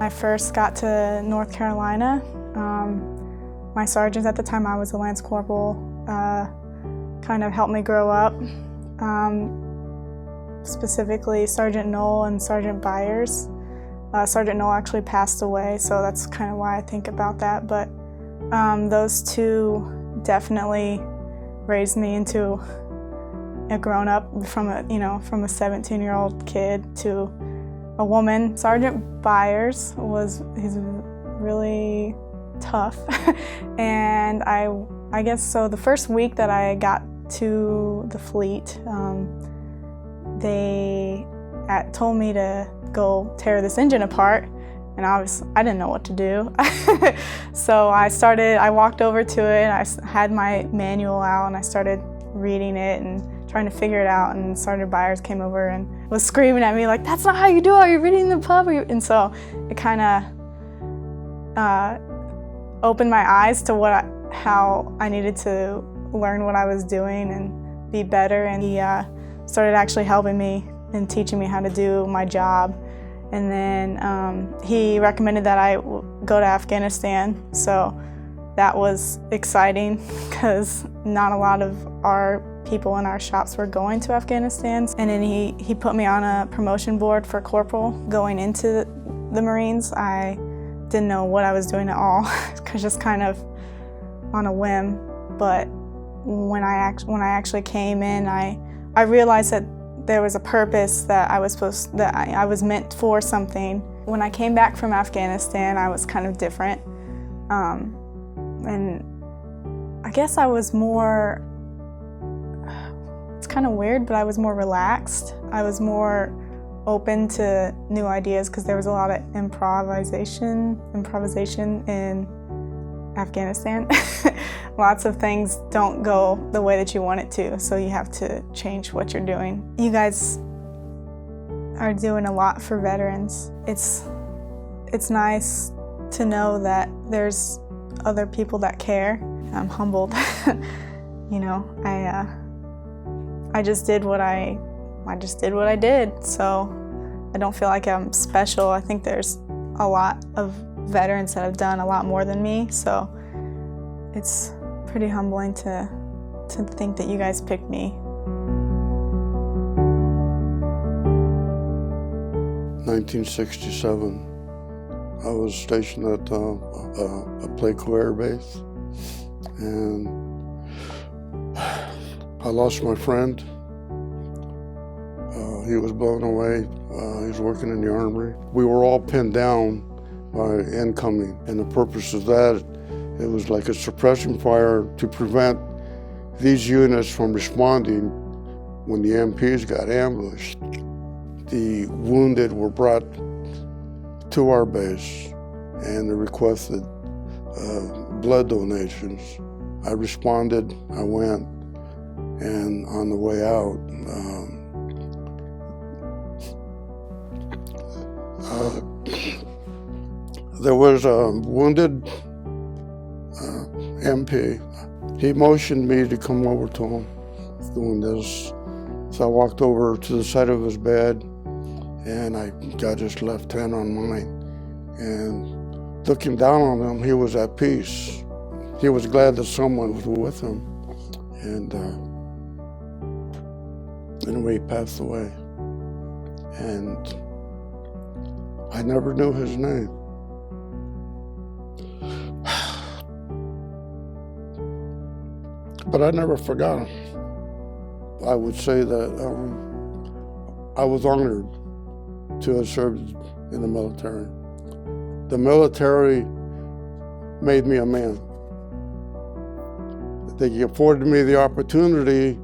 I first got to North Carolina. My sergeants at the time, I was a Lance Corporal, kind of helped me grow up. Specifically Sergeant Knoll and Sergeant Byers. Sergeant Knoll actually passed away, so that's kind of why I think about that. But those two definitely raised me into a grown-up from a 17-year-old kid to a woman. Sergeant Byers he's really tough, and I guess so. The first week that I got to the fleet, they told me to go tear this engine apart, and I didn't know what to do. So I walked over to it, I had my manual out, and I started reading it and trying to figure it out, and Sergeant Byers came over and was screaming at me like, "That's not how you do it, you're reading the pub." And so it kind of opened my eyes to how I needed to learn what I was doing and be better, and he started actually helping me and teaching me how to do my job. And then he recommended that I go to Afghanistan, so that was exciting because not a lot of our people in our shops were going to Afghanistan. And then he put me on a promotion board for corporal. Going into the Marines, I didn't know what I was doing at all, just kind of on a whim. But when I actually came in, I realized that there was a purpose, that I was meant for something. When I came back from Afghanistan, I was kind of different. And I guess I was more, it's kind of weird, but I was more relaxed. I was more open to new ideas because there was a lot of improvisation in Afghanistan. Lots of things don't go the way that you want it to, so you have to change what you're doing. You guys are doing a lot for veterans. It's nice to know that there's other people that care. I'm humbled. I just did what I did, so I don't feel like I'm special. I think there's a lot of veterans that have done a lot more than me, so it's pretty humbling to think that you guys picked me. 1967, I was stationed at a Placo Air Base, and I lost my friend. He was blown away. He was working in the Honoree. We were all pinned down by incoming, and the purpose of that, it was like a suppression fire to prevent these units from responding when the MPs got ambushed. The wounded were brought to our base, and they requested blood donations. I responded, I went, and on the way out, there was a wounded MP. He motioned me to come over to him doing this. So I walked over to the side of his bed, and I got his left hand on mine. And looking down on him, he was at peace. He was glad that someone was with him. And anyway, he passed away. And I never knew his name. But I never forgot him. I would say that I was honored to have served in the military. The military made me a man. They afforded me the opportunity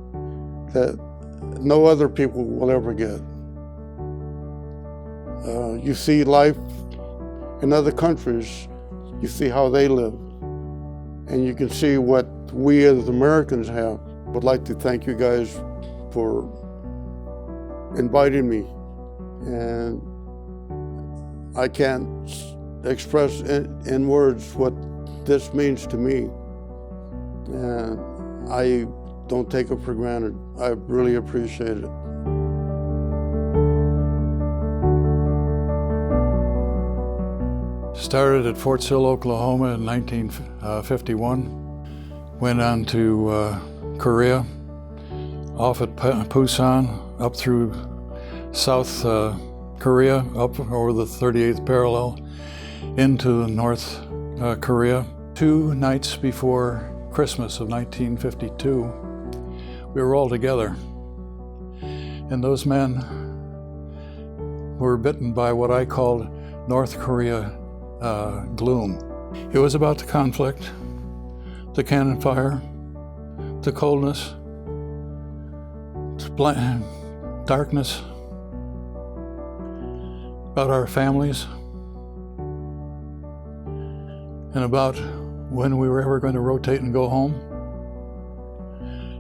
that no other people will ever get. You see life in other countries, you see how they live, and you can see what we as Americans have. I would like to thank you guys for inviting me, and I can't express in words what this means to me, and I don't take it for granted. I really appreciate it. Started at Fort Sill, Oklahoma in 1951. Went on to Korea, off at Busan, up through South Korea, up over the 38th parallel, into North Korea. 2 nights before Christmas of 1952, we were all together. And those men were bitten by what I called North Korea gloom. It was about the conflict, the cannon fire, the coldness, darkness, about our families, and about when we were ever going to rotate and go home,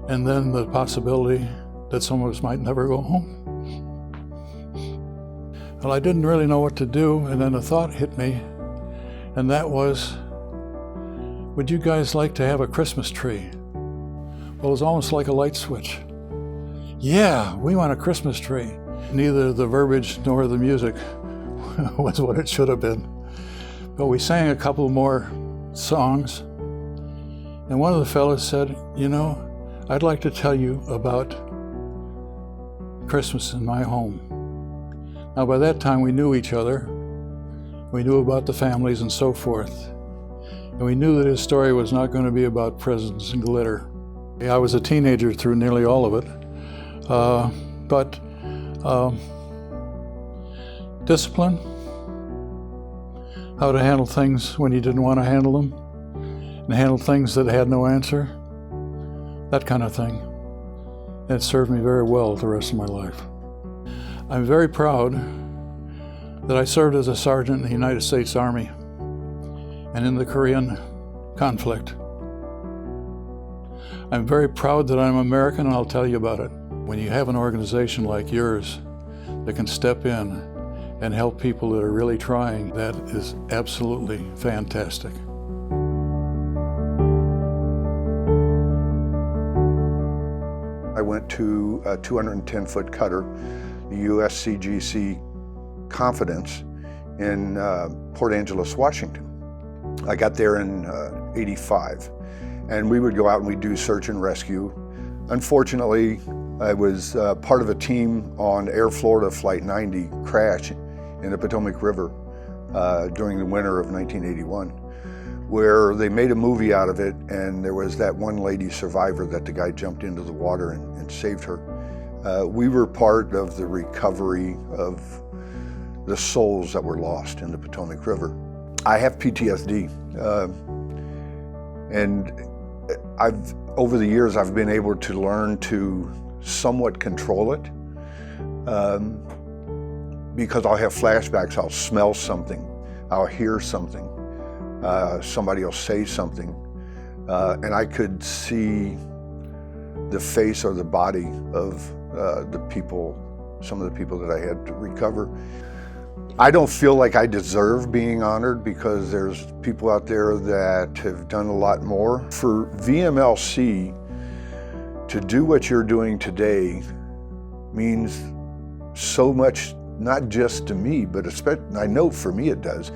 and then the possibility that some of us might never go home. Well, I didn't really know what to do, and then a thought hit me, and that was, would you guys like to have a Christmas tree? Well, it was almost like a light switch. Yeah, we want a Christmas tree. Neither the verbiage nor the music was what it should have been. But we sang a couple more songs, and one of the fellows said, you know, I'd like to tell you about Christmas in my home. Now, by that time, we knew each other. We knew about the families and so forth. And we knew that his story was not going to be about presents and glitter. I was a teenager through nearly all of it. But discipline, how to handle things when you didn't want to handle them, and handle things that had no answer, that kind of thing. And it served me very well the rest of my life. I'm very proud that I served as a sergeant in the United States Army and in the Korean conflict. I'm very proud that I'm American, and I'll tell you about it. When you have an organization like yours that can step in and help people that are really trying, that is absolutely fantastic. I went to a 210-foot cutter, the USCGC Confidence in Port Angeles, Washington. I got there in '85, and we would go out and we'd do search and rescue. Unfortunately, I was part of a team on Air Florida Flight 90 crash in the Potomac River during the winter of 1981, where they made a movie out of it, and there was that one lady survivor that the guy jumped into the water and saved her. We were part of the recovery of the souls that were lost in the Potomac River. I have PTSD, and over the years I've been able to learn to somewhat control it, because I'll have flashbacks. I'll smell something, I'll hear something, somebody will say something, and I could see the face or the body of the people, some of the people that I had to recover. I don't feel like I deserve being honored, because there's people out there that have done a lot more. For VMLC to do what you're doing today means so much, not just to me, but especially, I know for me it does,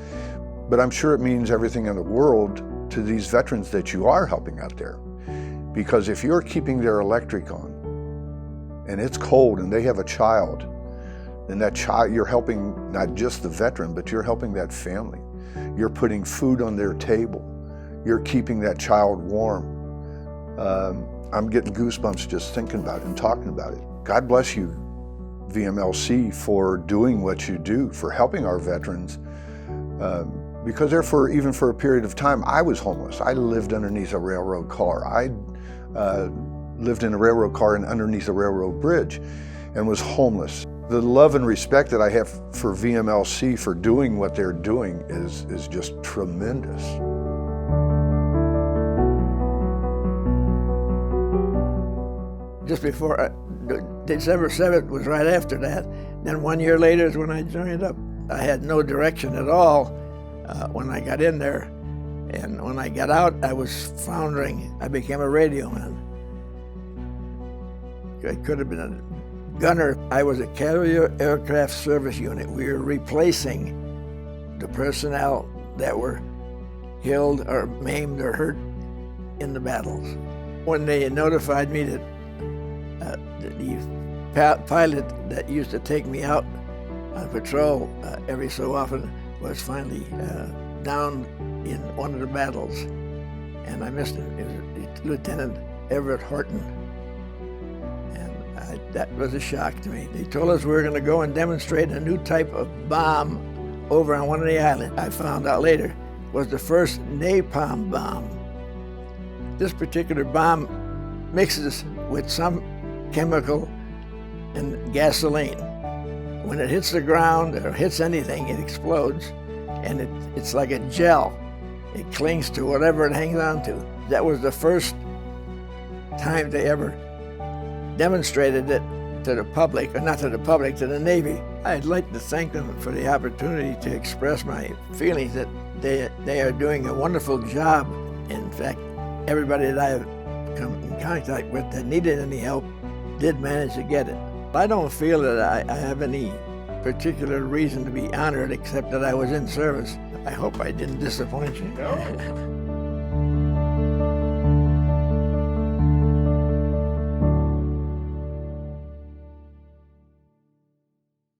but I'm sure it means everything in the world to these veterans that you are helping out there. Because if you're keeping their electric on and it's cold and they have a child, then that child, you're helping not just the veteran, but you're helping that family. You're putting food on their table. You're keeping that child warm. I'm getting goosebumps just thinking about it and talking about it. God bless you, VMLC, for doing what you do, for helping our veterans. Because even for a period of time, I was homeless. I lived underneath a railroad car. I lived in a railroad car and underneath a railroad bridge and was homeless. The love and respect that I have for VMLC for doing what they're doing is just tremendous. Just before, December 7th was right after that. Then 1 year later is when I joined up. I had no direction at all when I got in there. And when I got out, I was floundering. I became a radio man. I could have been a gunner. I was a carrier aircraft service unit. We were replacing the personnel that were killed or maimed or hurt in the battles. When they notified me that the pilot that used to take me out on patrol every so often was finally down in one of the battles, and I missed him. It was Lieutenant Everett Horton, and that was a shock to me. They told us we were going to go and demonstrate a new type of bomb over on one of the islands. I found out later was the first napalm bomb. This particular bomb mixes with some chemical and gasoline. When it hits the ground or hits anything, it explodes, and it's like a gel. It clings to whatever it hangs on to. That was the first time they ever demonstrated it to the public, or not to the public, to the Navy. I'd like to thank them for the opportunity to express my feelings that they are doing a wonderful job. In fact, everybody that I have come in contact with that needed any help did manage to get it. I don't feel that I have any particular reason to be honored except that I was in service. I hope I didn't disappoint you.